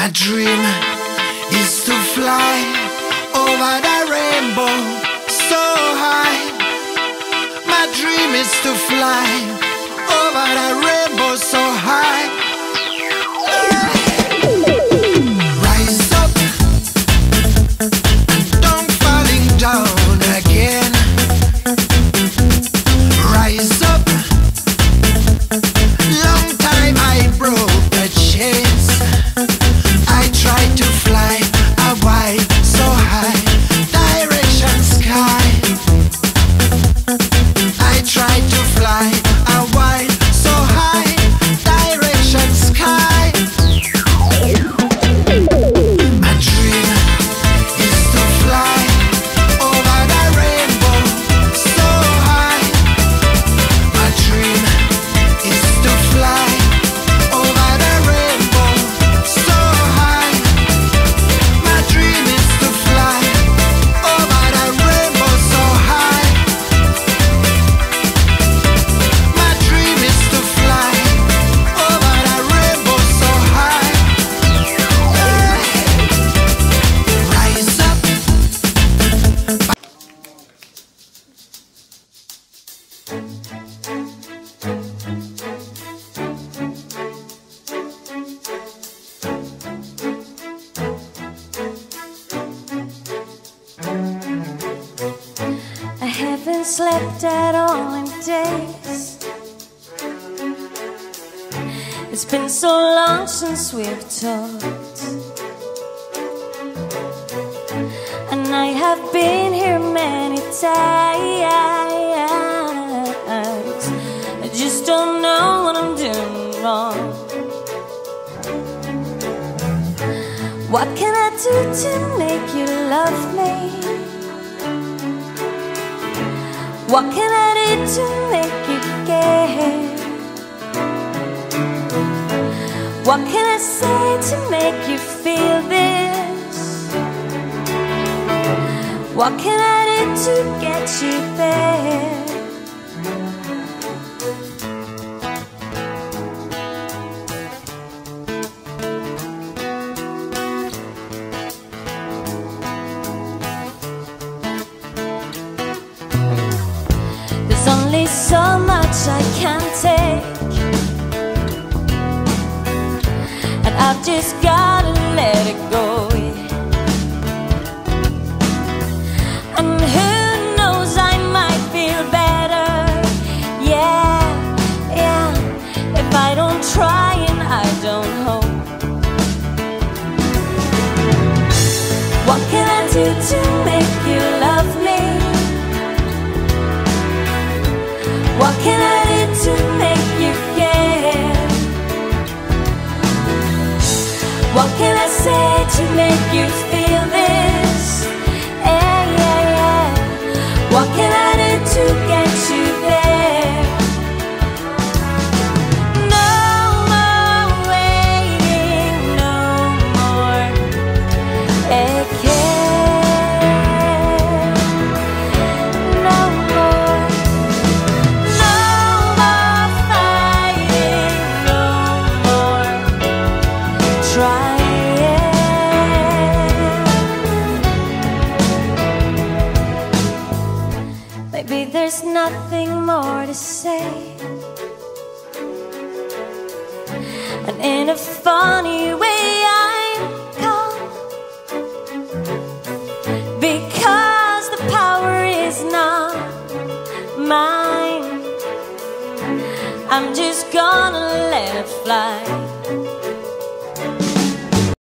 My dream is to fly over the rainbow so high. My dream is to fly over the rainbow so high. Rise up and don't falling down again. Rise up. Long time I broke the chains. I tried to fly a wide so high direction sky. I tried to fly a wide so high direction sky. My dream is to fly over the rainbow so high. My dream is to fly over the rainbow so high. My dream is to fly over the rainbow so high. My dream is to fly over the rainbow so high. Rise up. I haven't slept at all in days. It's been so long since we've talked, and I have been here many times. I just don't know what I'm doing wrong. What can I do to make you love me? What can I do to make you care? What can I say to make you feel this? What can I do to get you there? There's only so much I can take, and I've just gotta let it go. And who knows, I might feel better, yeah, yeah, if I don't try and I don't hope. What can I do to make you love me? What can I do to make you care? What can I say to make you feel this? Yeah, yeah, yeah. What can I do to get you there? No more waiting, no more care. No more. No more fighting, no more trying. Maybe there's nothing more to say, and in a funny way I'm calm, because the power is not mine. I'm just gonna let it fly.